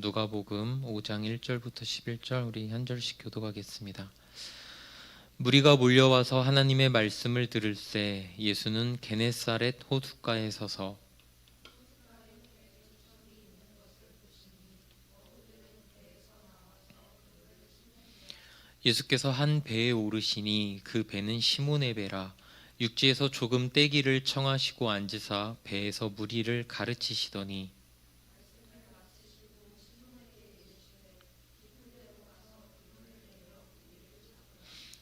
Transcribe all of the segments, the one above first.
누가복음 5장 1절부터 11절 우리 한 절씩 교독하겠습니다. 무리가 몰려와서 하나님의 말씀을 들을새 예수는 게네사렛 호숫가에 서서 예수께서 한 배에 오르시니 그 배는 시몬의 배라. 육지에서 조금 떼기를 청하시고 앉으사 배에서 무리를 가르치시더니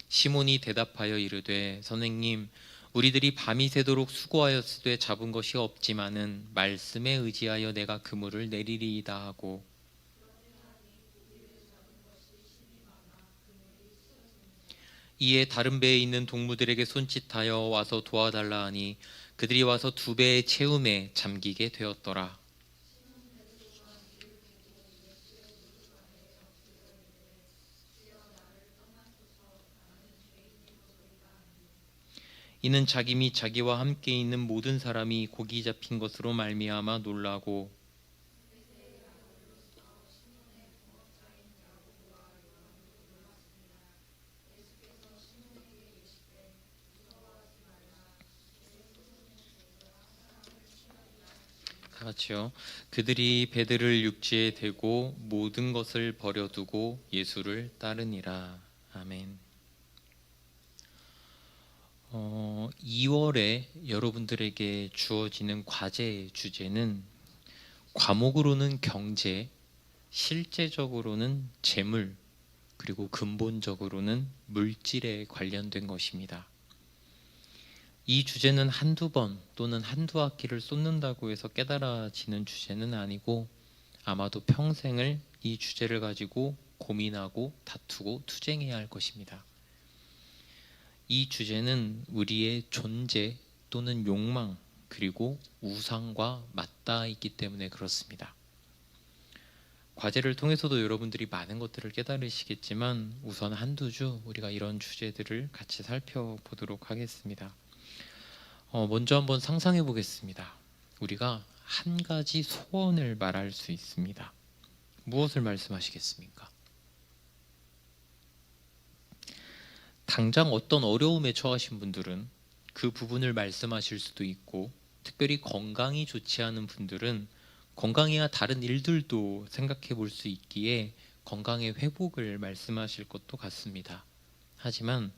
시몬이 대답하여 이르되 선생님, 우리들이 밤이 새도록 수고하였으되 잡은 것이 없지만은 말씀에 의지하여 내가 그물을 내리리이다 하고 이에 다른 배에 있는 동무들에게 손짓하여 와서 도와달라 하니 그들이 와서 두 배의 채움에 잠기게 되었더라. 이는 자기 및 자기와 함께 있는 모든 사람이 고기 잡힌 것으로 말미암아 놀라고 다 같이요. 그들이 배들을 육지에 대고 모든 것을 버려두고 예수를 따르니라. 아멘. 2월에 여러분들에게 주어지는 과제 주제는 과목으로는 경제, 실제적으로는 재물, 그리고 근본적으로는 물질에 관련된 것입니다. 이 주제는 한두 번 또는 한두 학기를 쏟는다고 해서 깨달아지는 주제는 아니고 아마도 평생을 이 주제를 가지고 고민하고 다투고 투쟁해야 할 것입니다. 이 주제는 우리의 존재 또는 욕망 그리고 우상과 맞닿아 있기 때문에 그렇습니다. 과제를 통해서도 여러분들이 많은 것들을 깨달으시겠지만 우선 한두 주 우리가 이런 주제들을 같이 살펴보도록 하겠습니다. 먼저 한번 상상해 보겠습니다. 우리가 한 가지 소원을 말할 수 있습니다. 무엇을 말씀하시겠습니까? 당장 어떤 어려움에 처하신 분들은 그 부분을 말씀하실 수도 있고, 특별히 건강이 좋지 않은 분들은 건강이나 다른 일들도 생각해 볼 수 있기에 건강의 회복을 말씀하실 것도 같습니다. 하지만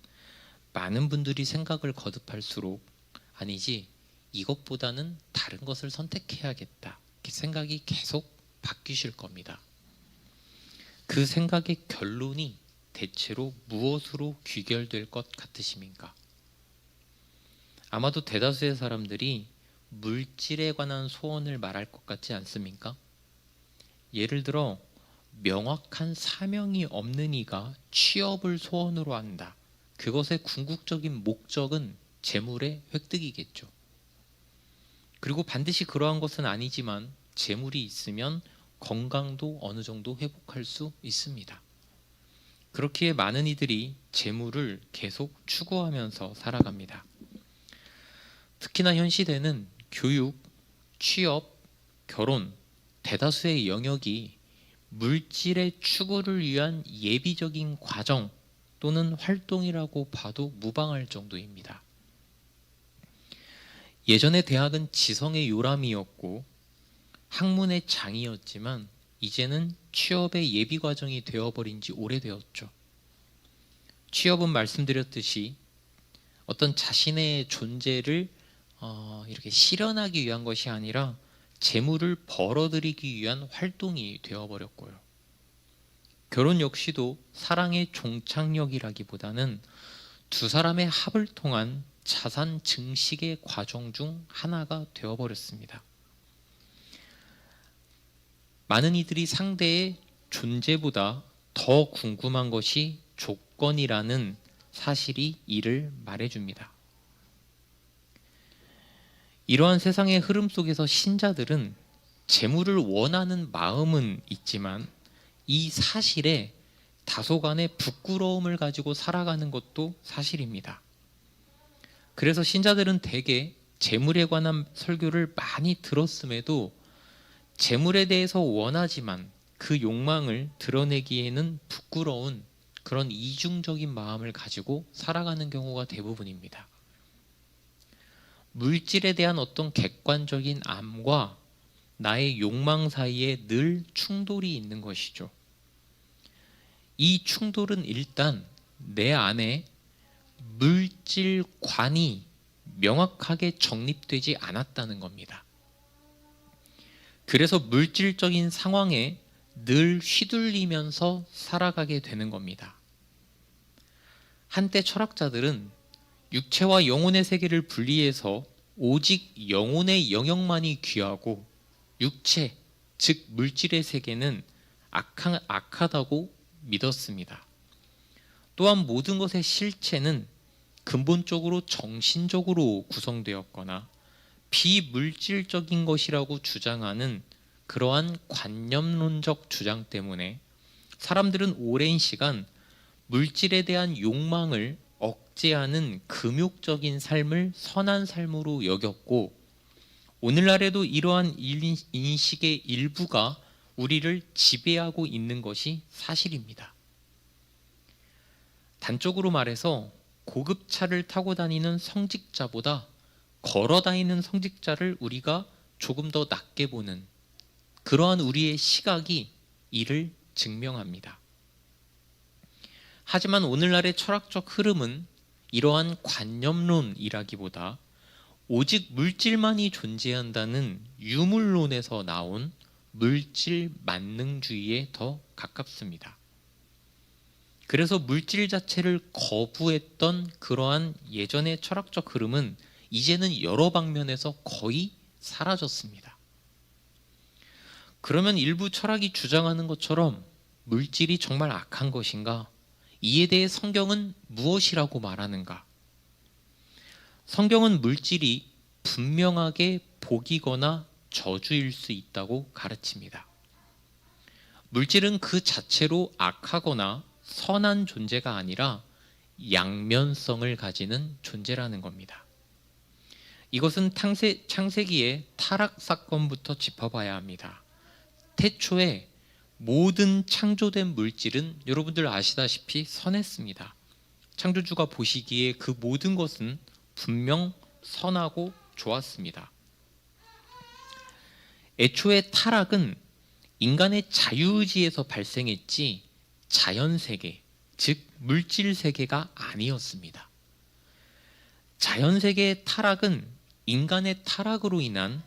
많은 분들이 생각을 거듭할수록 아니지, 이것보다는 다른 것을 선택해야겠다, 이렇게 생각이 계속 바뀌실 겁니다. 그 생각의 결론이 대체로 무엇으로 귀결될 것 같으십니까? 아마도 대다수의 사람들이 물질에 관한 소원을 말할 것 같지 않습니까? 예를 들어 명확한 사명이 없는 이가 취업을 소원으로 한다. 그것의 궁극적인 목적은 재물의 획득이겠죠. 그리고 반드시 그러한 것은 아니지만 재물이 있으면 건강도 어느 정도 회복할 수 있습니다. 그렇기에 많은 이들이 재물을 계속 추구하면서 살아갑니다. 특히나 현 시대는 교육, 취업, 결혼, 대다수의 영역이 물질의 추구를 위한 예비적인 과정 또는 활동이라고 봐도 무방할 정도입니다. 예전에 대학은 지성의 요람이었고 학문의 장이었지만 이제는 취업의 예비 과정이 되어버린 지 오래되었죠. 취업은 말씀드렸듯이 어떤 자신의 존재를 이렇게 실현하기 위한 것이 아니라 재물을 벌어들이기 위한 활동이 되어버렸고요. 결혼 역시도 사랑의 종착역이라기보다는 두 사람의 합을 통한 자산 증식의 과정 중 하나가 되어버렸습니다. 많은 이들이 상대의 존재보다 더 궁금한 것이 조건이라는 사실이 이를 말해줍니다. 이러한 세상의 흐름 속에서 신자들은 재물을 원하는 마음은 있지만 이 사실에 다소간의 부끄러움을 가지고 살아가는 것도 사실입니다. 그래서 신자들은 대개 재물에 관한 설교를 많이 들었음에도 재물에 대해서 원하지만 그 욕망을 드러내기에는 부끄러운 그런 이중적인 마음을 가지고 살아가는 경우가 대부분입니다. 물질에 대한 어떤 객관적인 암과 나의 욕망 사이에 늘 충돌이 있는 것이죠. 이 충돌은 일단 내 안에 물질관이 명확하게 정립되지 않았다는 겁니다. 그래서 물질적인 상황에 늘 휘둘리면서 살아가게 되는 겁니다. 한때 철학자들은 육체와 영혼의 세계를 분리해서 오직 영혼의 영역만이 귀하고 육체, 즉 물질의 세계는 악하다고 믿었습니다. 또한 모든 것의 실체는 근본적으로 정신적으로 구성되었거나 비물질적인 것이라고 주장하는 그러한 관념론적 주장 때문에 사람들은 오랜 시간 물질에 대한 욕망을 억제하는 금욕적인 삶을 선한 삶으로 여겼고, 오늘날에도 이러한 인식의 일부가 우리를 지배하고 있는 것이 사실입니다. 단적으로 말해서 고급 차를 타고 다니는 성직자보다 걸어 다니는 성직자를 우리가 조금 더 낮게 보는 그러한 우리의 시각이 이를 증명합니다. 하지만 오늘날의 철학적 흐름은 이러한 관념론이라기보다 오직 물질만이 존재한다는 유물론에서 나온 물질 만능주의에 더 가깝습니다. 그래서 물질 자체를 거부했던 그러한 예전의 철학적 흐름은 이제는 여러 방면에서 거의 사라졌습니다. 그러면 일부 철학이 주장하는 것처럼 물질이 정말 악한 것인가? 이에 대해 성경은 무엇이라고 말하는가? 성경은 물질이 분명하게 복이거나 저주일 수 있다고 가르칩니다. 물질은 그 자체로 악하거나 선한 존재가 아니라 양면성을 가지는 존재라는 겁니다. 이것은 창세기의 타락 사건부터 짚어봐야 합니다. 태초에 모든 창조된 물질은 여러분들 아시다시피 선했습니다. 창조주가 보시기에 그 모든 것은 분명 선하고 좋았습니다. 애초에 타락은 인간의 자유의지에서 발생했지 자연세계, 즉 물질세계가 아니었습니다. 자연세계의 타락은 인간의 타락으로 인한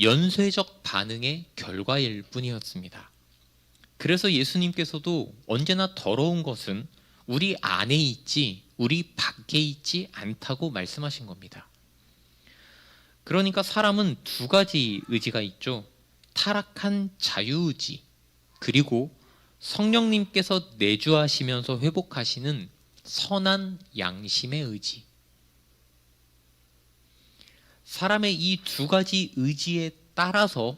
연쇄적 반응의 결과일 뿐이었습니다. 그래서 예수님께서도 언제나 더러운 것은 우리 안에 있지 우리 밖에 있지 않다고 말씀하신 겁니다. 그러니까 사람은 두 가지 의지가 있죠. 타락한 자유의지, 그리고 성령님께서 내주하시면서 회복하시는 선한 양심의 의지. 사람의 이 두 가지 의지에 따라서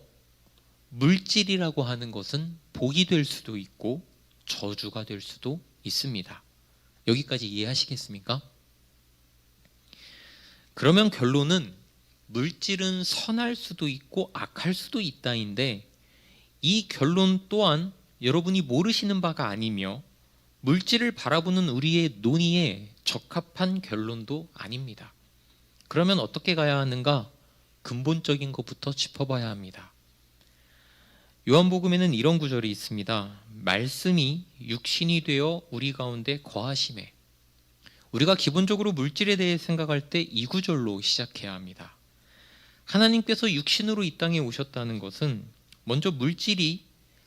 물질이라고 하는 것은 복이 될 수도 있고 저주가 될 수도 있습니다. 여기까지 이해하시겠습니까? 그러면 결론은 물질은 선할 수도 있고 악할 수도 있다인데, 이 결론 또한 여러분이 모르시는 바가 아니며 물질을 바라보는 우리의 논의에 적합한 결론도 아닙니다. 그러면 어떻게 가야 하는가? 근본적인 것부터 짚어봐야 합니다. 요한복음에는 이런 구절이 있습니다. 말씀이 육신이 되어 우리 가운데 거하심에. 우리가 기본적으로 물질에 대해 생각할 때 이 구절로 시작해야 합니다. 하나님께서 육신으로 이 땅에 오셨다는 것은 먼저 물질이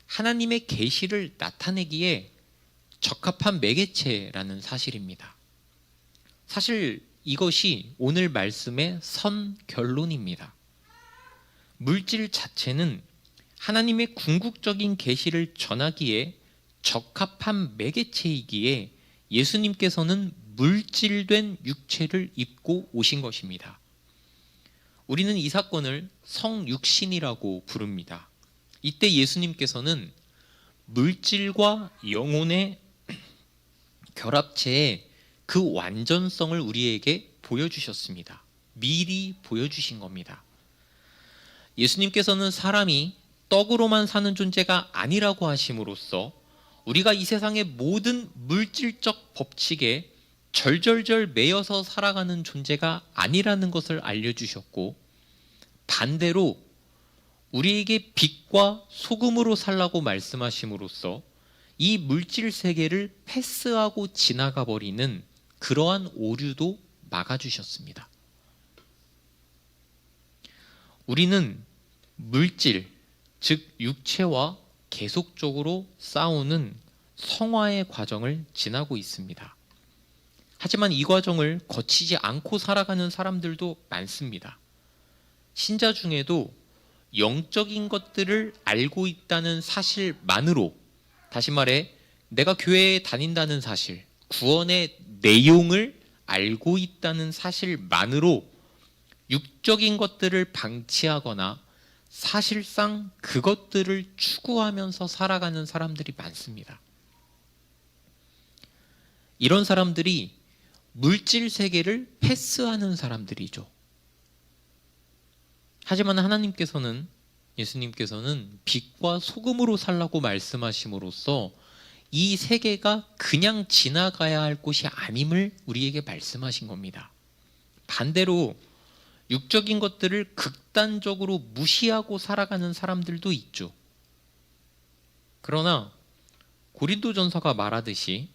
하나님의 계시를 나타내기에 적합한 매개체라는 사실입니다. 사실 이것이 오늘 말씀의 선 결론입니다. 물질 자체는 하나님의 궁극적인 계시를 전하기에 적합한 매개체이기에 예수님께서는 물질된 육체를 입고 오신 것입니다. 우리는 이 사건을 성육신이라고 부릅니다. 이때 예수님께서는 물질과 영혼의 결합체의 그 완전성을 우리에게 보여주셨습니다. 미리 보여주신 겁니다. 예수님께서는 사람이 떡으로만 사는 존재가 아니라고 하심으로써 우리가 이 세상의 모든 물질적 법칙에 절절절 매여서 살아가는 존재가 아니라는 것을 알려주셨고, 반대로 우리에게 빛과 소금으로 살라고 말씀하심으로써 이 물질 세계를 패스하고 지나가 버리는 그러한 오류도 막아주셨습니다. 우리는 물질, 즉 육체와 계속적으로 싸우는 성화의 과정을 지나고 있습니다. 하지만 이 과정을 거치지 않고 살아가는 사람들도 많습니다. 신자 중에도 영적인 것들을 알고 있다는 사실만으로, 다시 말해 내가 교회에 다닌다는 사실, 구원의 내용을 알고 있다는 사실만으로 육적인 것들을 방치하거나 사실상 그것들을 추구하면서 살아가는 사람들이 많습니다. 이런 사람들이 물질 세계를 패스하는 사람들이죠. 하지만 하나님께서는, 예수님께서는 빛과 소금으로 살라고 말씀하심으로써 이 세계가 그냥 지나가야 할 곳이 아님을 우리에게 말씀하신 겁니다. 반대로 육적인 것들을 극단적으로 무시하고 살아가는 사람들도 있죠. 그러나 고린도전서가 말하듯이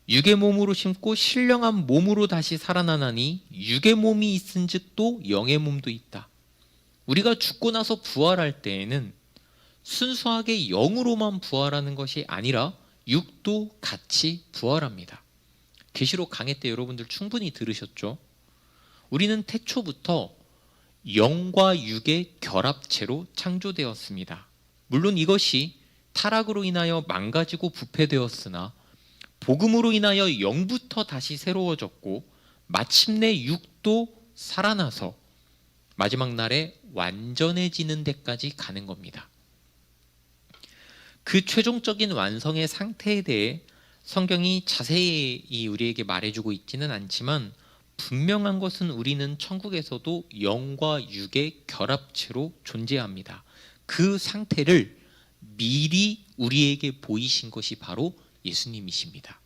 육의 몸으로 심고 신령한 몸으로 다시 살아나나니 육의 몸이 있은즉 또 영의 몸도 있다. 우리가 죽고 나서 부활할 때에는 순수하게 영으로만 부활하는 것이 아니라 육도 같이 부활합니다. 계시록 강해 때 여러분들 충분히 들으셨죠? 우리는 태초부터 영과 육의 결합체로 창조되었습니다. 물론 이것이 타락으로 인하여 망가지고 부패되었으나 복음으로 인하여 영부터 다시 새로워졌고 마침내 육도 살아나서 마지막 날에 완전해지는 데까지 가는 겁니다. 그 최종적인 완성의 상태에 대해 성경이 자세히 우리에게 말해주고 있지는 않지만 분명한 것은 우리는 천국에서도 영과 육의 결합체로 존재합니다. 그 상태를 미리 우리에게 보이신 것이 바로 예수님이십니다.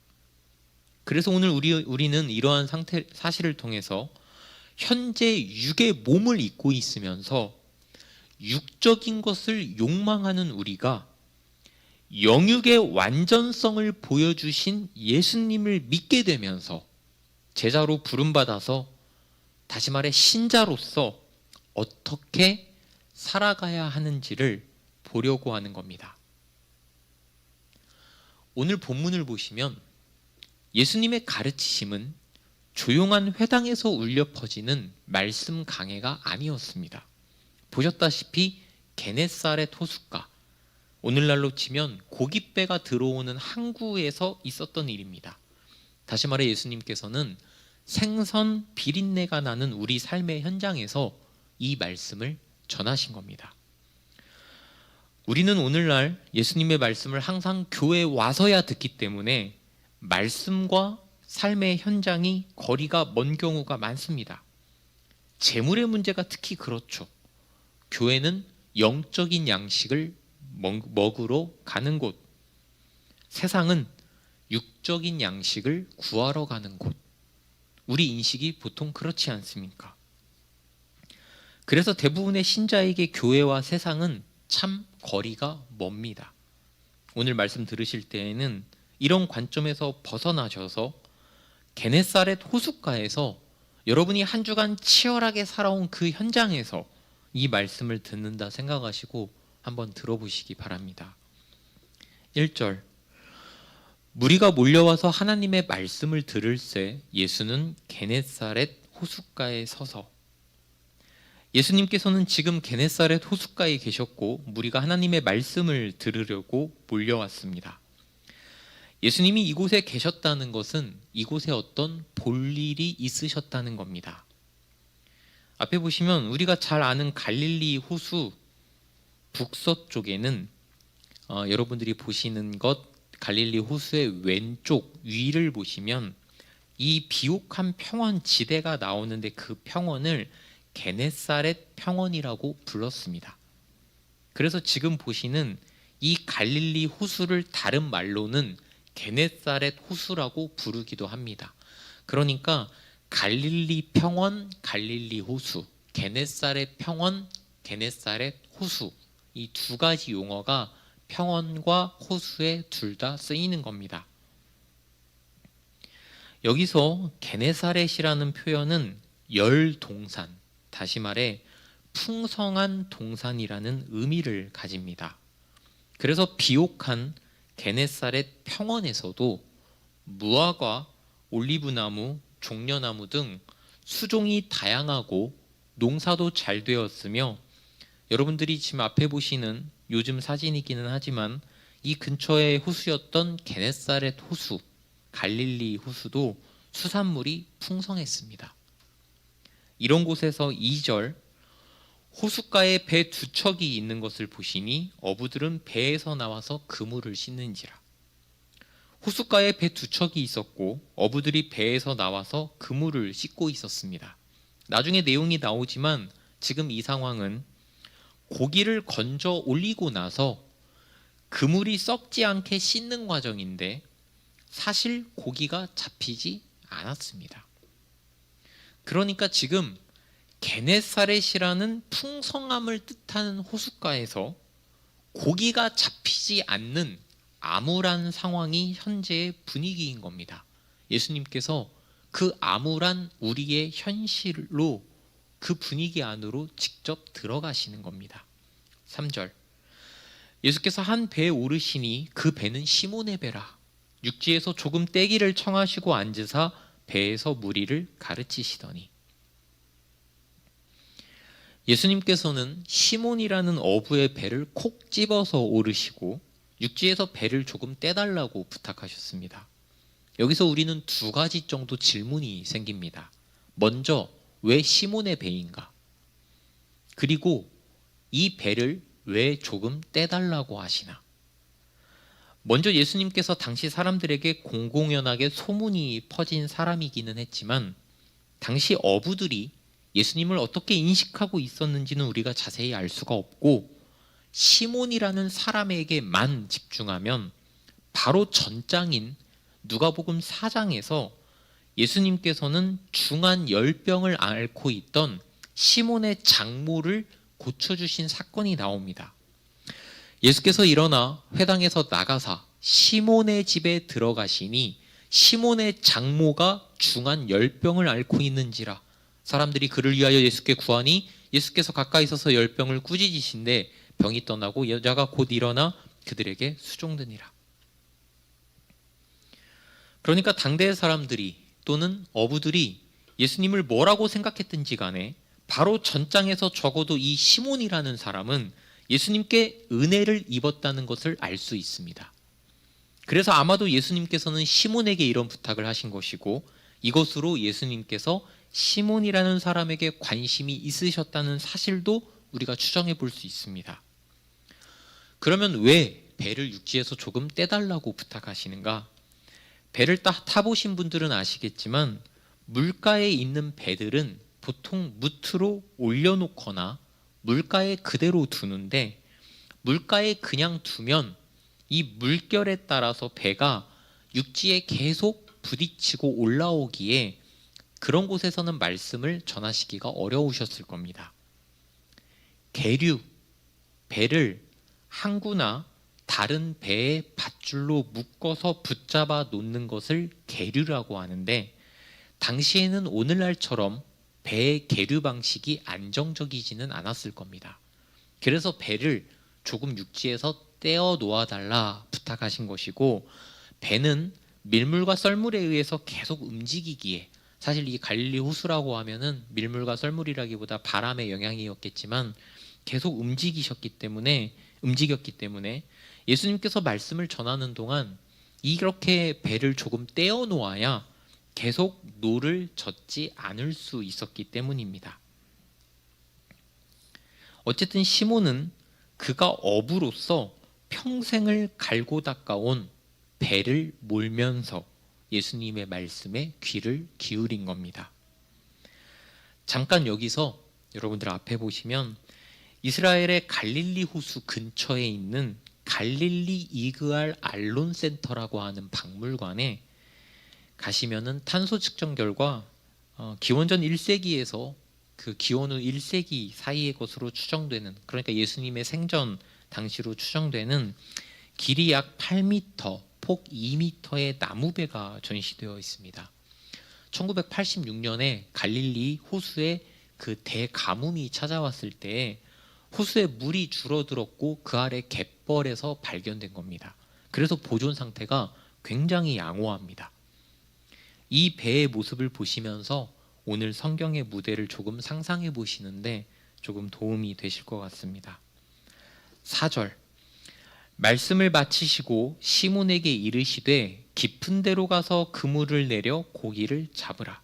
그래서 오늘 우리는 이러한 사실을 통해서 현재 육의 몸을 입고 있으면서 육적인 것을 욕망하는 우리가 영육의 완전성을 보여주신 예수님을 믿게 되면서 제자로 부름받아서, 다시 말해 신자로서 어떻게 살아가야 하는지를 보려고 하는 겁니다. 오늘 본문을 보시면 예수님의 가르치심은 조용한 회당에서 울려 퍼지는 말씀 강해가 아니었습니다. 보셨다시피 게네사렛 호숫가, 오늘날로 치면 고깃배가 들어오는 항구에서 있었던 일입니다. 다시 말해 예수님께서는 생선 비린내가 나는 우리 삶의 현장에서 이 말씀을 전하신 겁니다. 우리는 오늘날 예수님의 말씀을 항상 교회에 와서야 듣기 때문에 말씀과 삶의 현장이 거리가 먼 경우가 많습니다. 재물의 문제가 특히 그렇죠. 교회는 영적인 양식을 먹으러 가는 곳, 세상은 육적인 양식을 구하러 가는 곳. 우리 인식이 보통 그렇지 않습니까? 그래서 대부분의 신자에게 교회와 세상은 참 거리가 멉니다. 오늘 말씀 들으실 때에는 이런 관점에서 벗어나셔서 게네사렛 호숫가에서 여러분이 한 주간 치열하게 살아온 그 현장에서 이 말씀을 듣는다 생각하시고 한번 들어보시기 바랍니다. 1절, 무리가 몰려와서 하나님의 말씀을 들을새 예수는 게네사렛 호숫가에 서서. 예수님께서는 지금 게네사렛 호숫가에 계셨고 무리가 하나님의 말씀을 들으려고 몰려왔습니다. 예수님이 이곳에 계셨다는 것은 이곳에 어떤 볼일이 있으셨다는 겁니다. 앞에 보시면 우리가 잘 아는 갈릴리 호수 북서쪽에는 여러분들이 보시는 것, 갈릴리 호수의 왼쪽 위를 보시면 이 비옥한 평원 지대가 나오는데 그 평원을 게네사렛 평원이라고 불렀습니다. 그래서 지금 보시는 이 갈릴리 호수를 다른 말로는 게네사렛 호수라고 부르기도 합니다. 그러니까 갈릴리 평원, 갈릴리 호수, 게네사렛 평원, 게네사렛 호수, 이 두 가지 용어가 평원과 호수에 둘 다 쓰이는 겁니다. 여기서 게네사렛이라는 표현은 열동산, 다시 말해 풍성한 동산이라는 의미를 가집니다. 그래서 비옥한 게네사렛 평원에서도 무화과, 올리브나무, 종려나무 등 수종이 다양하고 농사도 잘 되었으며, 여러분들이 지금 앞에 보시는 요즘 사진이기는 하지만 이 근처의 호수였던 게네사렛 호수, 갈릴리 호수도 수산물이 풍성했습니다. 이런 곳에서 2절, 호숫가에 배 두 척이 있는 것을 보시니 어부들은 배에서 나와서 그물을 씻는지라. 호숫가에 배 두 척이 있었고 어부들이 배에서 나와서 그물을 씻고 있었습니다. 나중에 내용이 나오지만 지금 이 상황은 고기를 건져 올리고 나서 그물이 썩지 않게 씻는 과정인데 사실 고기가 잡히지 않았습니다. 그러니까 지금 게네사렛이라는 풍성함을 뜻하는 호숫가에서 고기가 잡히지 않는 암울한 상황이 현재의 분위기인 겁니다. 예수님께서 그 암울한 우리의 현실로 그 분위기 안으로 직접 들어가시는 겁니다. 3절, 예수께서 한 배에 오르시니 그 배는 시몬의 배라. 육지에서 조금 떼기를 청하시고 앉으사 배에서 무리를 가르치시더니. 예수님께서는 시몬이라는 어부의 배를 콕 집어서 오르시고 육지에서 배를 조금 떼달라고 부탁하셨습니다. 여기서 우리는 두 가지 정도 질문이 생깁니다. 먼저 왜 시몬의 배인가? 그리고 이 배를 왜 조금 떼달라고 하시나? 먼저 예수님께서 당시 사람들에게 공공연하게 소문이 퍼진 사람이기는 했지만 당시 어부들이 예수님을 어떻게 인식하고 있었는지는 우리가 자세히 알 수가 없고, 시몬이라는 사람에게만 집중하면 바로 전장인 누가복음 4장에서 예수님께서는 중한 열병을 앓고 있던 시몬의 장모를 고쳐주신 사건이 나옵니다. 예수께서 일어나 회당에서 나가사 시몬의 집에 들어가시니 시몬의 장모가 중한 열병을 앓고 있는지라. 사람들이 그를 위하여 예수께 구하니 예수께서 가까이 서서 열병을 꾸짖으신데 병이 떠나고 여자가 곧 일어나 그들에게 수종드니라. 그러니까 당대의 사람들이 또는 어부들이 예수님을 뭐라고 생각했든지 간에 바로 전장에서 적어도 이 시몬이라는 사람은 예수님께 은혜를 입었다는 것을 알 수 있습니다. 그래서 아마도 예수님께서는 시몬에게 이런 부탁을 하신 것이고, 이것으로 예수님께서 시몬이라는 사람에게 관심이 있으셨다는 사실도 우리가 추정해 볼 수 있습니다. 그러면 왜 배를 육지에서 조금 떼달라고 부탁하시는가? 배를 타보신 분들은 아시겠지만 물가에 있는 배들은 보통 무트로 올려놓거나 물가에 그대로 두는데, 물가에 그냥 두면 이 물결에 따라서 배가 육지에 계속 부딪히고 올라오기에 그런 곳에서는 말씀을 전하시기가 어려우셨을 겁니다. 계류, 배를 항구나 다른 배의 밧줄로 묶어서 붙잡아 놓는 것을 계류라고 하는데, 당시에는 오늘날처럼 배의 계류 방식이 안정적이지는 않았을 겁니다. 그래서 배를 조금 육지에서 떼어 놓아달라 부탁하신 것이고, 배는 밀물과 썰물에 의해서 계속 움직이기에, 사실 이 갈릴리 호수라고 하면은 밀물과 썰물이라기보다 바람의 영향이었겠지만 계속 움직였기 때문에 예수님께서 말씀을 전하는 동안 이렇게 배를 조금 떼어 놓아야 계속 노를 젓지 않을 수 있었기 때문입니다. 어쨌든 시몬은 그가 어부로서 평생을 갈고 닦아온 배를 몰면서 예수님의 말씀에 귀를 기울인 겁니다. 잠깐 여기서 여러분들 앞에 보시면 이스라엘의 갈릴리 호수 근처에 있는 갈릴리 이그알 알론 센터라고 하는 박물관에 가시면은 탄소 측정 결과 기원전 1세기에서 그 기원 후 1세기 사이의 것으로 추정되는, 그러니까 예수님의 생전 당시로 추정되는 길이 약 8m, 폭 2m의 나무배가 전시되어 있습니다. 1986년에 갈릴리 호수에 그 대가뭄이 찾아왔을 때 호수에 물이 줄어들었고 그 아래 갯벌에서 발견된 겁니다. 그래서 보존 상태가 굉장히 양호합니다. 이 배의 모습을 보시면서 오늘 성경의 무대를 조금 상상해 보시는데 조금 도움이 되실 것 같습니다. 4절, 말씀을 마치시고 시몬에게 이르시되 깊은 데로 가서 그물을 내려 고기를 잡으라.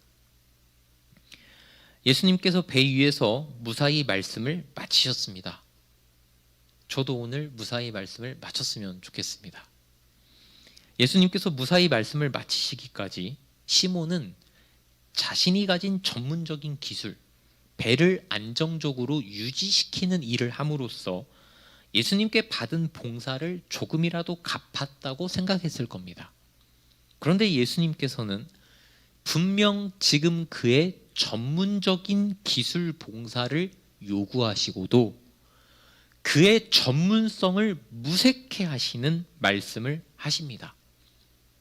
예수님께서 배 위에서 무사히 말씀을 마치셨습니다. 저도 오늘 무사히 말씀을 마쳤으면 좋겠습니다. 예수님께서 무사히 말씀을 마치시기까지 시몬은 자신이 가진 전문적인 기술, 배를 안정적으로 유지시키는 일을 함으로써 예수님께 받은 봉사를 조금이라도 갚았다고 생각했을 겁니다. 그런데 예수님께서는 분명 지금 그의 전문적인 기술 봉사를 요구하시고도 그의 전문성을 무색해 하시는 말씀을 하십니다.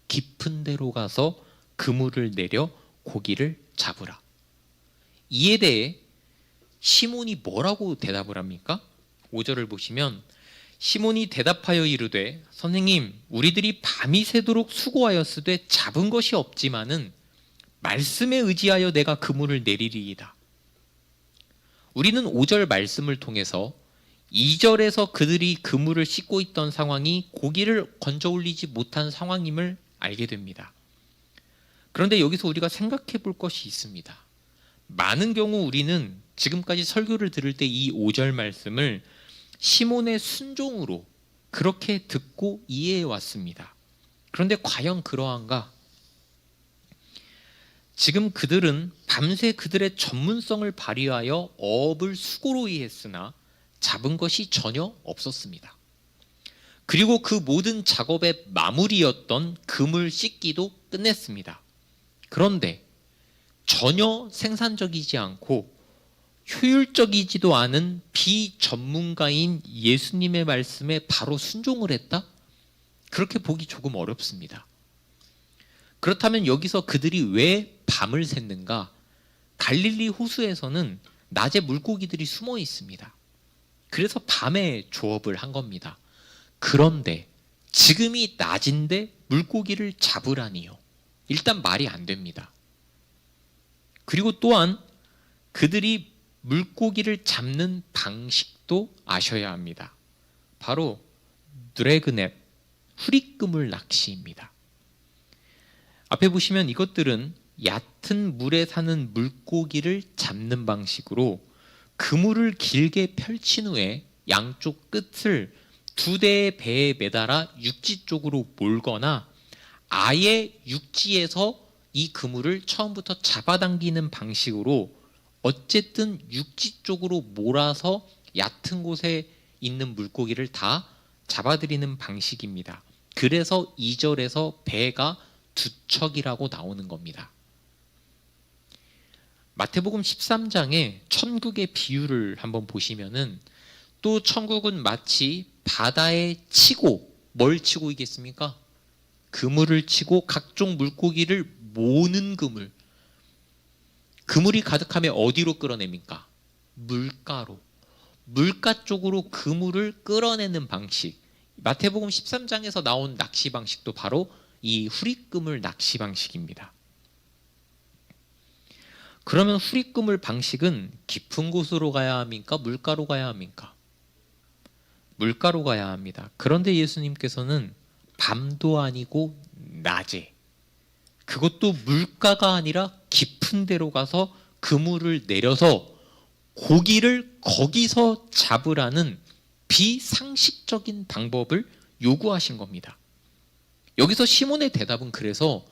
깊은 데로 가서 그물을 내려 고기를 잡으라. 이에 대해 시몬이 뭐라고 대답을 합니까? 5절을 보시면 시몬이 대답하여 이르되 선생님, 우리들이 밤이 새도록 수고하였으되 잡은 것이 없지만은 말씀에 의지하여 내가 그물을 내리리이다. 우리는 5절 말씀을 통해서 2절에서 그들이 그물을 씻고 있던 상황이 고기를 건져 올리지 못한 상황임을 알게 됩니다. 그런데 여기서 우리가 생각해 볼 것이 있습니다. 많은 경우 우리는 지금까지 설교를 들을 때 이 5절 말씀을 시몬의 순종으로 그렇게 듣고 이해해 왔습니다. 그런데 과연 그러한가? 지금 그들은 밤새 그들의 전문성을 발휘하여 어업을 수고로이 했으나 잡은 것이 전혀 없었습니다. 그리고 그 모든 작업의 마무리였던 그물 씻기도 끝냈습니다. 그런데 전혀 생산적이지 않고 효율적이지도 않은 비전문가인 예수님의 말씀에 바로 순종을 했다? 그렇게 보기 조금 어렵습니다. 그렇다면 여기서 그들이 왜 밤을 샜는가? 갈릴리 호수에서는 낮에 물고기들이 숨어 있습니다. 그래서 밤에 조업을 한 겁니다. 그런데 지금이 낮인데 물고기를 잡으라니요. 일단 말이 안 됩니다. 그리고 또한 그들이 물고기를 잡는 방식도 아셔야 합니다. 바로 드래그넷, 후리그물 낚시입니다. 앞에 보시면 이것들은 얕은 물에 사는 물고기를 잡는 방식으로 그물을 길게 펼친 후에 양쪽 끝을 두 대의 배에 매달아 육지 쪽으로 몰거나 아예 육지에서 이 그물을 처음부터 잡아당기는 방식으로 어쨌든 육지 쪽으로 몰아서 얕은 곳에 있는 물고기를 다 잡아들이는 방식입니다. 그래서 2절에서 배가 두 척이라고 나오는 겁니다. 마태복음 13장에 천국의 비유를 한번 보시면은 또 천국은 마치 바다에 치고, 뭘 치고 있겠습니까? 그물을 치고 각종 물고기를 모는 그물. 그물이 가득하면 어디로 끌어냅니까? 물가로. 물가 쪽으로 그물을 끌어내는 방식. 마태복음 13장에서 나온 낚시 방식도 바로 이 후리그물 낚시 방식입니다. 그러면 후리그물 방식은 깊은 곳으로 가야 합니까? 물가로 가야 합니까? 물가로 가야 합니다. 그런데 예수님께서는 밤도 아니고 낮에, 그것도 물가가 아니라 깊은 데로 가서 그물을 내려서 고기를 거기서 잡으라는 비상식적인 방법을 요구하신 겁니다. 여기서 시몬의 대답은 그래서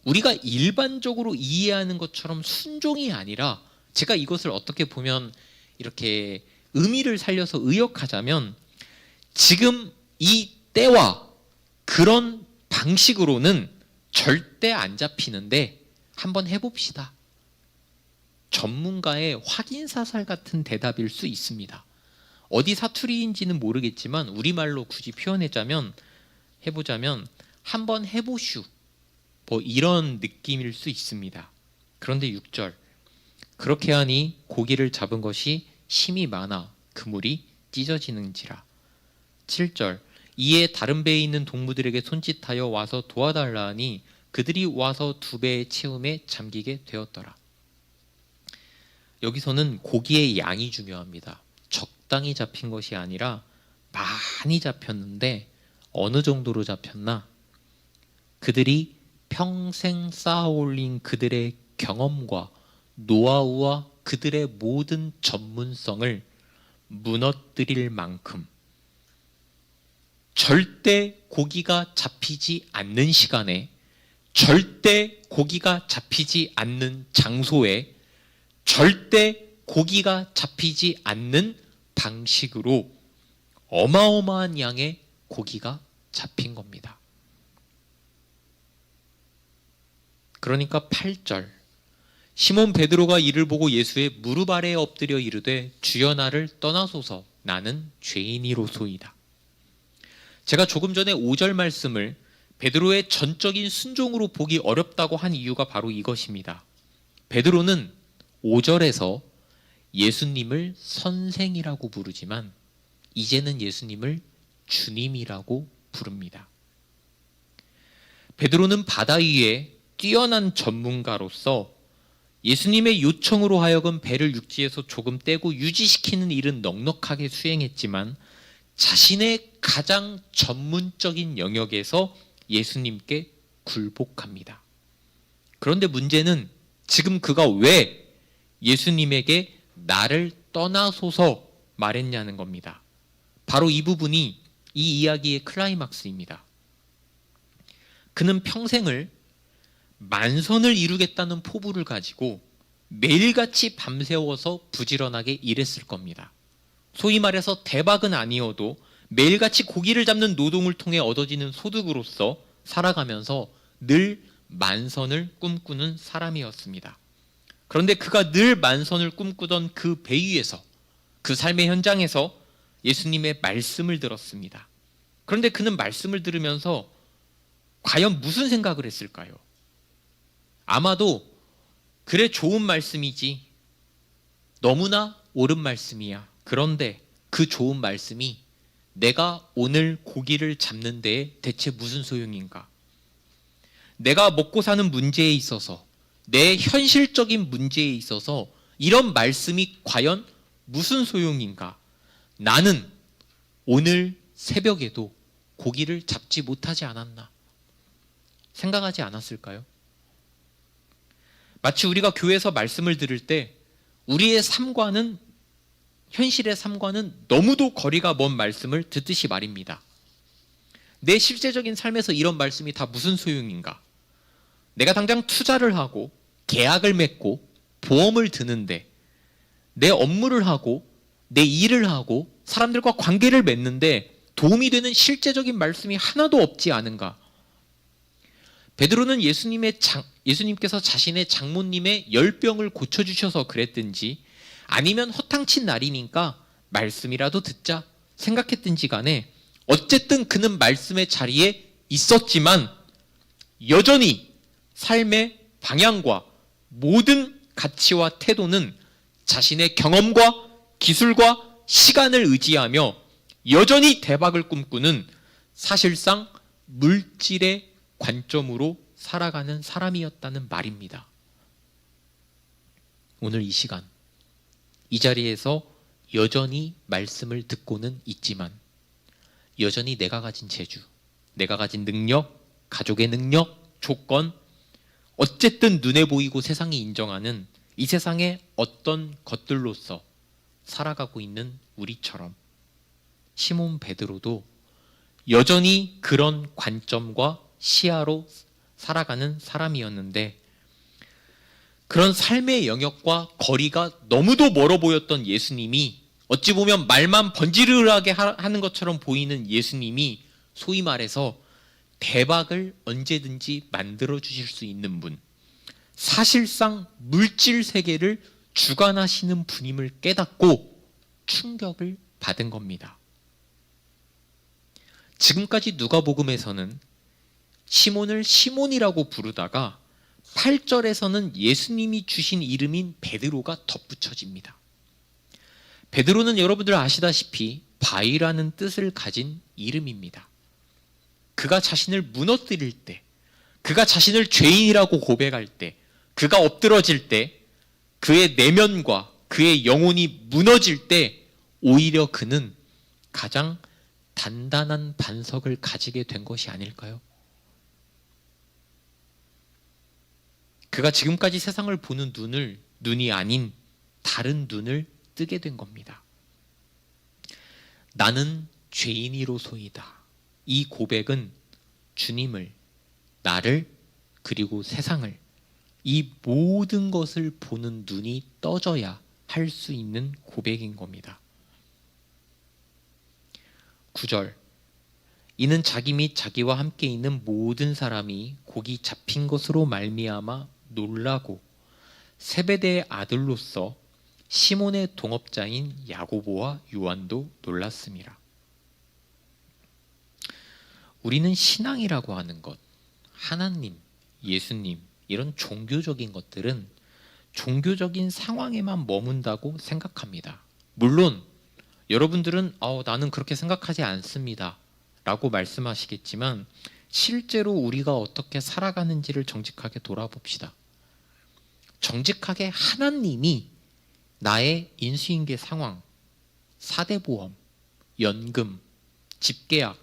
우리가 일반적으로 이해하는 것처럼 순종이 아니라, 제가 이것을 어떻게 보면 이렇게 의미를 살려서 의역하자면 지금 이 때와 그런 방식으로는 절대 안 잡히는데 한번 해봅시다. 전문가의 확인사살 같은 대답일 수 있습니다. 어디 사투리인지는 모르겠지만 우리말로 굳이 표현하자면 해보자면 한번 해보슈 뭐 이런 느낌일 수 있습니다. 그런데 6절 그렇게 하니 고기를 잡은 것이 심이 많아 그물이 찢어지는지라. 7절 이에 다른 배에 있는 동무들에게 손짓하여 와서 도와달라 하니 그들이 와서 두 배의 채움에 잠기게 되었더라. 여기서는 고기의 양이 중요합니다. 적당히 잡힌 것이 아니라 많이 잡혔는데 어느 정도로 잡혔나? 그들이 평생 쌓아올린 그들의 경험과 노하우와 그들의 모든 전문성을 무너뜨릴 만큼 절대 고기가 잡히지 않는 시간에 절대 고기가 잡히지 않는 장소에 절대 고기가 잡히지 않는 방식으로 어마어마한 양의 고기가 잡힌 겁니다. 그러니까 8절 시몬 베드로가 이를 보고 예수의 무릎 아래에 엎드려 이르되 주여 나를 떠나소서 나는 죄인이로소이다. 제가 조금 전에 5절 말씀을 베드로의 전적인 순종으로 보기 어렵다고 한 이유가 바로 이것입니다. 베드로는 5절에서 예수님을 선생이라고 부르지만 이제는 예수님을 주님이라고 부릅니다. 베드로는 바다 위에 뛰어난 전문가로서 예수님의 요청으로 하여금 배를 육지에서 조금 떼고 유지시키는 일은 넉넉하게 수행했지만 자신의 가장 전문적인 영역에서 예수님께 굴복합니다. 그런데 문제는 지금 그가 왜 예수님에게 나를 떠나소서 말했냐는 겁니다. 바로 이 부분이 이 이야기의 클라이막스입니다. 그는 평생을 만선을 이루겠다는 포부를 가지고 매일같이 밤새워서 부지런하게 일했을 겁니다. 소위 말해서 대박은 아니어도 매일같이 고기를 잡는 노동을 통해 얻어지는 소득으로서 살아가면서 늘 만선을 꿈꾸는 사람이었습니다. 그런데 그가 늘 만선을 꿈꾸던 그 배 위에서 그 삶의 현장에서 예수님의 말씀을 들었습니다. 그런데 그는 말씀을 들으면서 과연 무슨 생각을 했을까요? 아마도 그래 좋은 말씀이지 너무나 옳은 말씀이야. 그런데 그 좋은 말씀이 내가 오늘 고기를 잡는 데에 대체 무슨 소용인가? 내가 먹고 사는 문제에 있어서 내 현실적인 문제에 있어서 이런 말씀이 과연 무슨 소용인가? 나는 오늘 새벽에도 고기를 잡지 못하지 않았나? 생각하지 않았을까요? 마치 우리가 교회에서 말씀을 들을 때 우리의 삶과는 현실의 삶과는 너무도 거리가 먼 말씀을 듣듯이 말입니다. 내 실제적인 삶에서 이런 말씀이 다 무슨 소용인가? 내가 당장 투자를 하고 계약을 맺고 보험을 드는데 내 업무를 하고 내 일을 하고 사람들과 관계를 맺는데 도움이 되는 실제적인 말씀이 하나도 없지 않은가? 베드로는 예수님께서 자신의 장모님의 열병을 고쳐주셔서 그랬든지 아니면 허탕친 날이니까 말씀이라도 듣자 생각했든지 간에 어쨌든 그는 말씀의 자리에 있었지만 여전히 삶의 방향과 모든 가치와 태도는 자신의 경험과 기술과 시간을 의지하며 여전히 대박을 꿈꾸는 사실상 물질의 관점으로 살아가는 사람이었다는 말입니다. 오늘 이 시간 이 자리에서 여전히 말씀을 듣고는 있지만 여전히 내가 가진 재주, 내가 가진 능력, 가족의 능력, 조건 어쨌든 눈에 보이고 세상이 인정하는 이 세상의 어떤 것들로서 살아가고 있는 우리처럼 시몬 베드로도 여전히 그런 관점과 시야로 살아가는 사람이었는데 그런 삶의 영역과 거리가 너무도 멀어 보였던 예수님이 어찌 보면 말만 번지르르하게 하는 것처럼 보이는 예수님이 소위 말해서 대박을 언제든지 만들어 주실 수 있는 분, 사실상 물질 세계를 주관하시는 분임을 깨닫고 충격을 받은 겁니다. 지금까지 누가복음에서는 시몬을 시몬이라고 부르다가 8절에서는 예수님이 주신 이름인 베드로가 덧붙여집니다. 베드로는 여러분들 아시다시피 바위라는 뜻을 가진 이름입니다. 그가 자신을 무너뜨릴 때, 그가 자신을 죄인이라고 고백할 때, 그가 엎드러질 때, 그의 내면과 그의 영혼이 무너질 때 오히려 그는 가장 단단한 반석을 가지게 된 것이 아닐까요? 그가 지금까지 세상을 보는 눈이 아닌 다른 눈을 뜨게 된 겁니다. 나는 죄인이로소이다. 이 고백은 주님을, 나를, 그리고 세상을, 이 모든 것을 보는 눈이 떠져야 할 수 있는 고백인 겁니다. 9절, 이는 자기 및 자기와 함께 있는 모든 사람이 고기 잡힌 것으로 말미암아 놀라고 세베대의 아들로서 시몬의 동업자인 야고보와 요한도 놀랐습니다. 우리는 신앙이라고 하는 것, 하나님, 예수님, 이런 종교적인 것들은 종교적인 상황에만 머문다고 생각합니다. 물론 여러분들은 나는 그렇게 생각하지 않습니다 라고 말씀하시겠지만 실제로 우리가 어떻게 살아가는지를 정직하게 돌아봅시다. 정직하게 하나님이 나의 인수인계 상황, 사대보험, 연금, 집계약,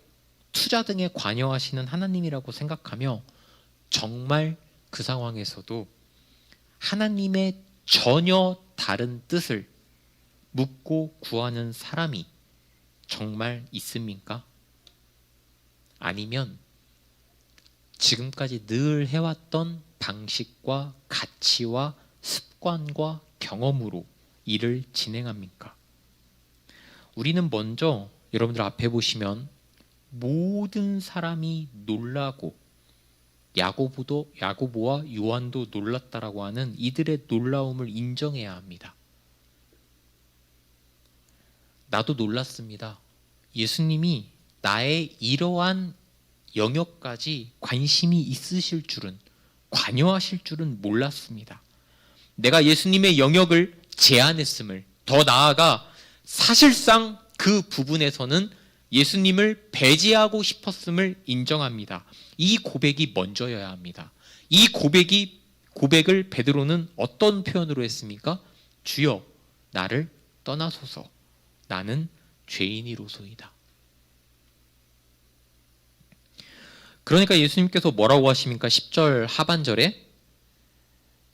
투자 등에 관여하시는 하나님이라고 생각하며 정말 그 상황에서도 하나님의 전혀 다른 뜻을 묻고 구하는 사람이 정말 있습니까? 아니면 지금까지 늘 해왔던 방식과 가치와 습관과 경험으로 일을 진행합니까? 우리는 먼저 여러분들 앞에 보시면 모든 사람이 놀라고 야고보와 요한도 놀랐다라고 하는 이들의 놀라움을 인정해야 합니다. 나도 놀랐습니다. 예수님이 나의 이러한 영역까지 관심이 있으실 줄은, 관여하실 줄은 몰랐습니다. 내가 예수님의 영역을 제한했음을, 더 나아가 사실상 그 부분에서는 예수님을 배제하고 싶었음을 인정합니다. 이 고백이 먼저여야 합니다. 이 고백을 베드로는 어떤 표현으로 했습니까? 주여, 나를 떠나소서. 나는 죄인이로소이다. 그러니까 예수님께서 뭐라고 하십니까? 10절 하반절에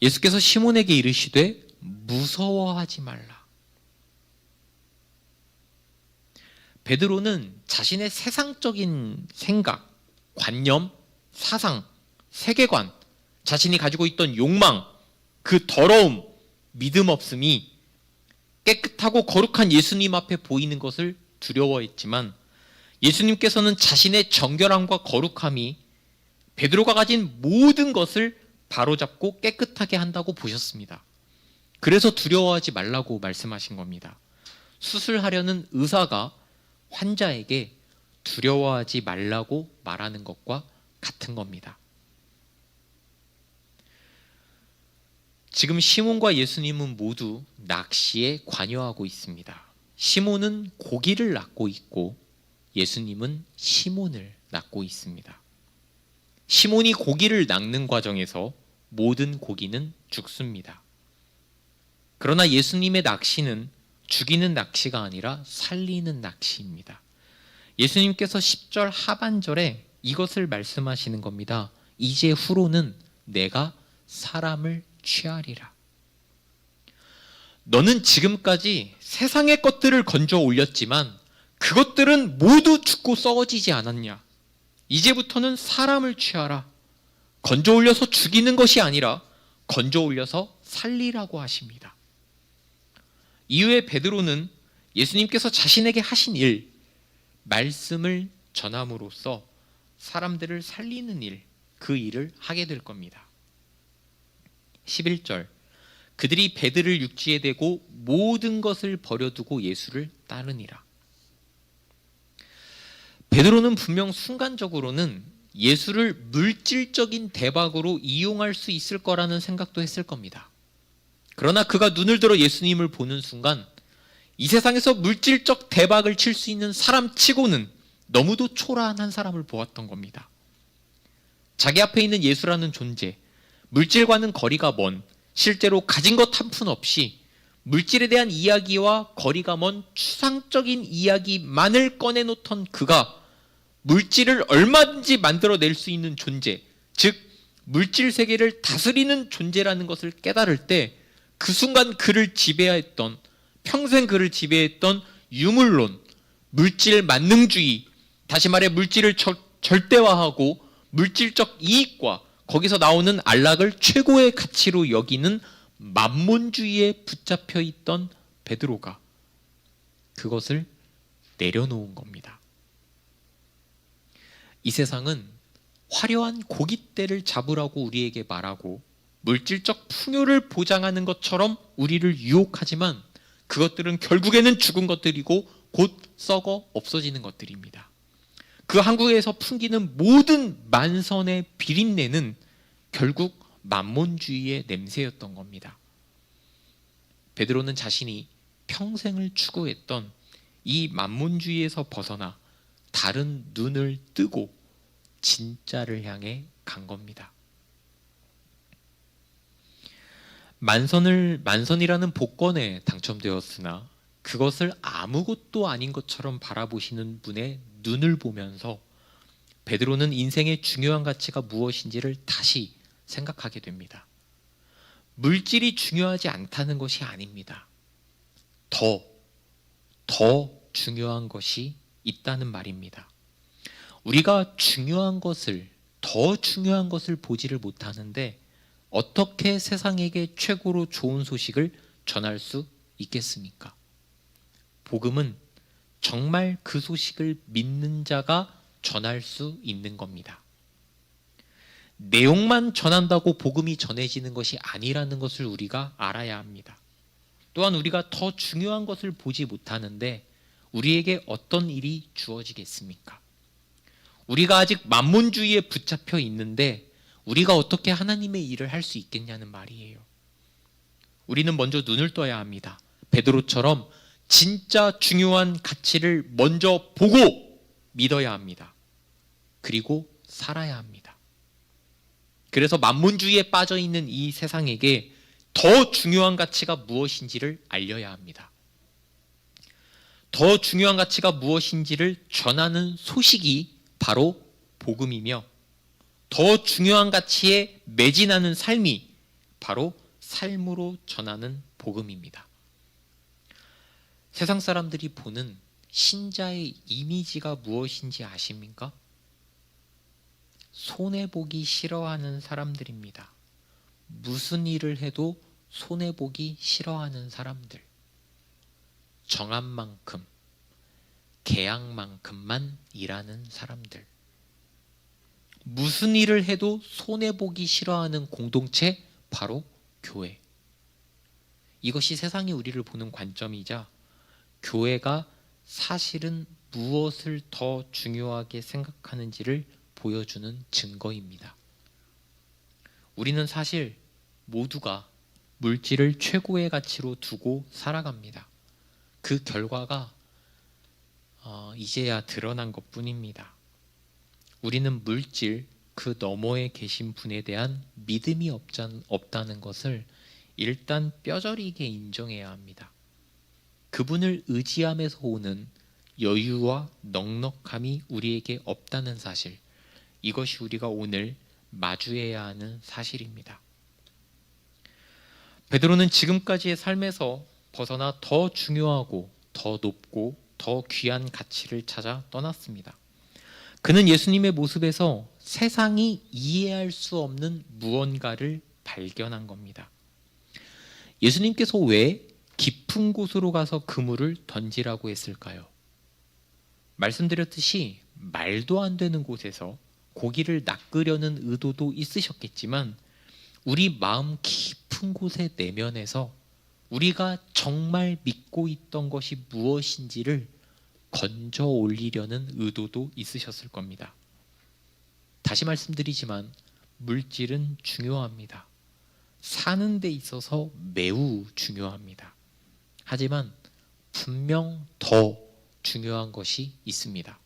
예수께서 시몬에게 이르시되 무서워하지 말라. 베드로는 자신의 세상적인 생각, 관념, 사상, 세계관, 자신이 가지고 있던 욕망, 그 더러움, 믿음 없음이 깨끗하고 거룩한 예수님 앞에 보이는 것을 두려워했지만 예수님께서는 자신의 정결함과 거룩함이 베드로가 가진 모든 것을 바로잡고 깨끗하게 한다고 보셨습니다. 그래서 두려워하지 말라고 말씀하신 겁니다. 수술하려는 의사가 환자에게 두려워하지 말라고 말하는 것과 같은 겁니다. 지금 시몬과 예수님은 모두 낚시에 관여하고 있습니다. 시몬은 고기를 낚고 있고 예수님은 시몬을 낚고 있습니다. 시몬이 고기를 낚는 과정에서 모든 고기는 죽습니다. 그러나 예수님의 낚시는 죽이는 낚시가 아니라 살리는 낚시입니다. 예수님께서 10절 하반절에 이것을 말씀하시는 겁니다. 이제 후로는 내가 사람을 취하리라. 너는 지금까지 세상의 것들을 건져 올렸지만 그것들은 모두 죽고 썩어지지 않았냐? 이제부터는 사람을 취하라. 건져 올려서 죽이는 것이 아니라 건져 올려서 살리라고 하십니다. 이후에 베드로는 예수님께서 자신에게 하신 일, 말씀을 전함으로써 사람들을 살리는 일, 그 일을 하게 될 겁니다. 11절, 그들이 배들을 육지에 대고 모든 것을 버려두고 예수를 따르니라. 베드로는 분명 순간적으로는 예수를 물질적인 대박으로 이용할 수 있을 거라는 생각도 했을 겁니다. 그러나 그가 눈을 들어 예수님을 보는 순간 이 세상에서 물질적 대박을 칠 수 있는 사람 치고는 너무도 초라한 한 사람을 보았던 겁니다. 자기 앞에 있는 예수라는 존재, 물질과는 거리가 먼, 실제로 가진 것 한 푼 없이 물질에 대한 이야기와 거리가 먼 추상적인 이야기만을 꺼내놓던 그가 물질을 얼마든지 만들어낼 수 있는 존재, 즉 물질 세계를 다스리는 존재라는 것을 깨달을 때 그 순간 그를 지배했던, 평생 그를 지배했던 유물론, 물질 만능주의, 다시 말해 물질을 절대화하고 물질적 이익과 거기서 나오는 안락을 최고의 가치로 여기는 만몬주의에 붙잡혀 있던 베드로가 그것을 내려놓은 겁니다. 이 세상은 화려한 고깃대를 잡으라고 우리에게 말하고 물질적 풍요를 보장하는 것처럼 우리를 유혹하지만 그것들은 결국에는 죽은 것들이고 곧 썩어 없어지는 것들입니다. 그 한국에서 풍기는 모든 만선의 비린내는 결국 만몬주의의 냄새였던 겁니다. 베드로는 자신이 평생을 추구했던 이 만몬주의에서 벗어나 다른 눈을 뜨고 진짜를 향해 간 겁니다. 만선이라는 복권에 당첨되었으나 그것을 아무것도 아닌 것처럼 바라보시는 분의 눈을 보면서 베드로는 인생의 중요한 가치가 무엇인지를 다시 생각하게 됩니다. 물질이 중요하지 않다는 것이 아닙니다. 더 중요한 것이 있다는 말입니다. 우리가 더 중요한 것을 보지를 못하는데 어떻게 세상에게 최고로 좋은 소식을 전할 수 있겠습니까? 복음은 정말 그 소식을 믿는 자가 전할 수 있는 겁니다. 내용만 전한다고 복음이 전해지는 것이 아니라는 것을 우리가 알아야 합니다. 또한 우리가 더 중요한 것을 보지 못하는데 우리에게 어떤 일이 주어지겠습니까? 우리가 아직 만몬주의에 붙잡혀 있는데 우리가 어떻게 하나님의 일을 할 수 있겠냐는 말이에요. 우리는 먼저 눈을 떠야 합니다. 베드로처럼 진짜 중요한 가치를 먼저 보고 믿어야 합니다. 그리고 살아야 합니다. 그래서 만몬주의에 빠져 있는 이 세상에게 더 중요한 가치가 무엇인지를 알려야 합니다. 더 중요한 가치가 무엇인지를 전하는 소식이 바로 복음이며 더 중요한 가치에 매진하는 삶이 바로 삶으로 전하는 복음입니다. 세상 사람들이 보는 신자의 이미지가 무엇인지 아십니까? 손해보기 싫어하는 사람들입니다. 무슨 일을 해도 손해보기 싫어하는 사람들. 정한 만큼, 계약만큼만 일하는 사람들. 무슨 일을 해도 손해보기 싫어하는 공동체, 바로 교회. 이것이 세상이 우리를 보는 관점이자 교회가 사실은 무엇을 더 중요하게 생각하는지를 보여주는 증거입니다. 우리는 사실 모두가 물질을 최고의 가치로 두고 살아갑니다. 그 결과가 이제야 드러난 것뿐입니다. 우리는 물질 그 너머에 계신 분에 대한 믿음이 없다는 것을 일단 뼈저리게 인정해야 합니다. 그분을 의지함에서 오는 여유와 넉넉함이 우리에게 없다는 사실, 이것이 우리가 오늘 마주해야 하는 사실입니다. 베드로는 지금까지의 삶에서 벗어나 더 중요하고 더 높고 더 귀한 가치를 찾아 떠났습니다. 그는 예수님의 모습에서 세상이 이해할 수 없는 무언가를 발견한 겁니다. 예수님께서 왜 깊은 곳으로 가서 그물을 던지라고 했을까요? 말씀드렸듯이 말도 안 되는 곳에서 고기를 낚으려는 의도도 있으셨겠지만 우리 마음 깊은 곳의 내면에서 우리가 정말 믿고 있던 것이 무엇인지를 건져 올리려는 의도도 있으셨을 겁니다. 다시 말씀드리지만 물질은 중요합니다. 사는 데 있어서 매우 중요합니다. 하지만 분명 더 중요한 것이 있습니다.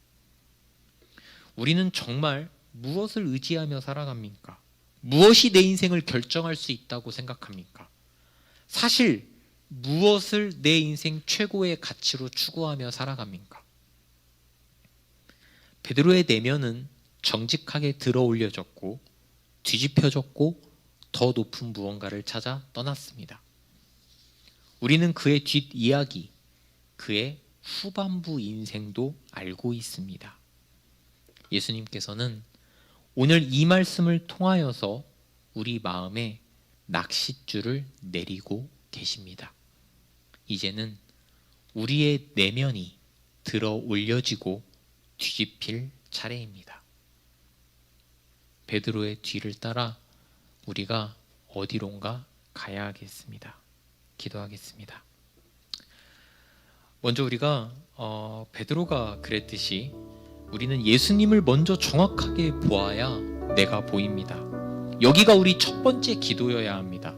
우리는 정말 무엇을 의지하며 살아갑니까? 무엇이 내 인생을 결정할 수 있다고 생각합니까? 사실 무엇을 내 인생 최고의 가치로 추구하며 살아갑니까? 베드로의 내면은 정직하게 들어 올려졌고 뒤집혀졌고 더 높은 무언가를 찾아 떠났습니다. 우리는 그의 뒷이야기, 그의 후반부 인생도 알고 있습니다. 예수님께서는 오늘 이 말씀을 통하여서 우리 마음에 낚싯줄을 내리고 계십니다. 이제는 우리의 내면이 들어 올려지고 뒤집힐 차례입니다. 베드로의 뒤를 따라 우리가 어디론가 가야 하겠습니다. 기도하겠습니다. 먼저 우리가 베드로가 그랬듯이 우리는 예수님을 먼저 정확하게 보아야 내가 보입니다. 여기가 우리 첫 번째 기도여야 합니다.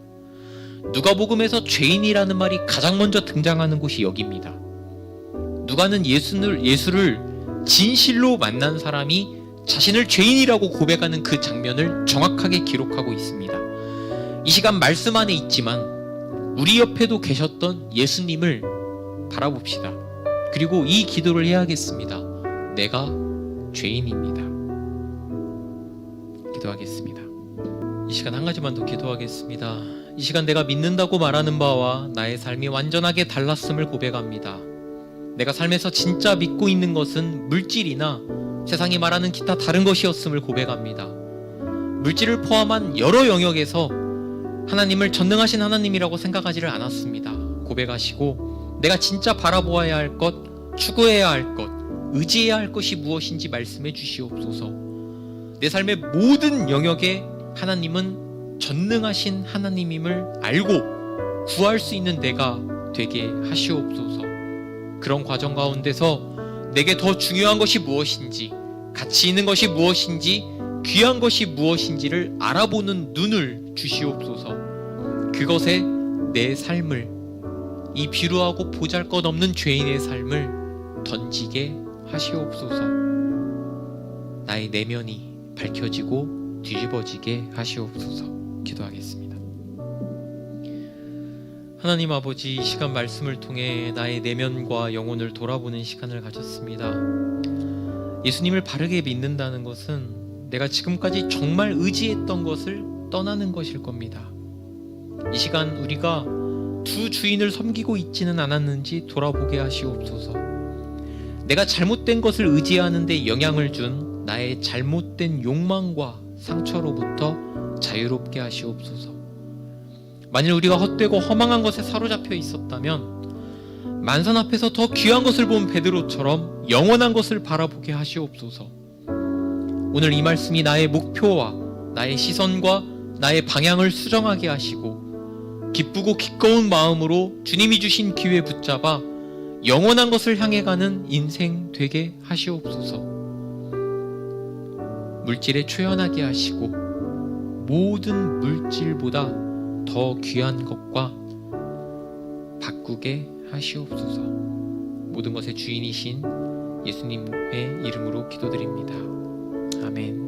누가복음에서 죄인이라는 말이 가장 먼저 등장하는 곳이 여기입니다. 누가는 예수를 진실로 만난 사람이 자신을 죄인이라고 고백하는 그 장면을 정확하게 기록하고 있습니다. 이 시간 말씀 안에 있지만 우리 옆에도 계셨던 예수님을 바라봅시다. 그리고 이 기도를 해야겠습니다. 내가 죄인입니다. 기도하겠습니다. 이 시간 한 가지만 더 기도하겠습니다. 이 시간 내가 믿는다고 말하는 바와 나의 삶이 완전하게 달랐음을 고백합니다. 내가 삶에서 진짜 믿고 있는 것은 물질이나 세상이 말하는 기타 다른 것이었음을 고백합니다. 물질을 포함한 여러 영역에서 하나님을 전능하신 하나님이라고 생각하지를 않았습니다. 고백하시고 내가 진짜 바라보아야 할 것, 추구해야 할 것, 의지해야 할 것이 무엇인지 말씀해 주시옵소서. 내 삶의 모든 영역에 하나님은 전능하신 하나님임을 알고 구할 수 있는 내가 되게 하시옵소서. 그런 과정 가운데서 내게 더 중요한 것이 무엇인지, 가치 있는 것이 무엇인지, 귀한 것이 무엇인지를 알아보는 눈을 주시옵소서. 그것에 내 삶을, 이 비루하고 보잘것없는 죄인의 삶을 던지게 하시옵소서. 나의 내면이 밝혀지고 뒤집어지게 하시옵소서. 기도하겠습니다. 하나님 아버지, 이 시간 말씀을 통해 나의 내면과 영혼을 돌아보는 시간을 가졌습니다. 예수님을 바르게 믿는다는 것은 내가 지금까지 정말 의지했던 것을 떠나는 것일 겁니다. 이 시간 우리가 두 주인을 섬기고 있지는 않았는지 돌아보게 하시옵소서. 내가 잘못된 것을 의지하는 데 영향을 준 나의 잘못된 욕망과 상처로부터 자유롭게 하시옵소서. 만일 우리가 헛되고 허망한 것에 사로잡혀 있었다면 만선 앞에서 더 귀한 것을 본 베드로처럼 영원한 것을 바라보게 하시옵소서. 오늘 이 말씀이 나의 목표와 나의 시선과 나의 방향을 수정하게 하시고 기쁘고 기꺼운 마음으로 주님이 주신 기회 붙잡아 영원한 것을 향해 가는 인생 되게 하시옵소서. 물질에 초연하게 하시고 모든 물질보다 더 귀한 것과 바꾸게 하시옵소서. 모든 것의 주인이신 예수님의 이름으로 기도드립니다. 아멘.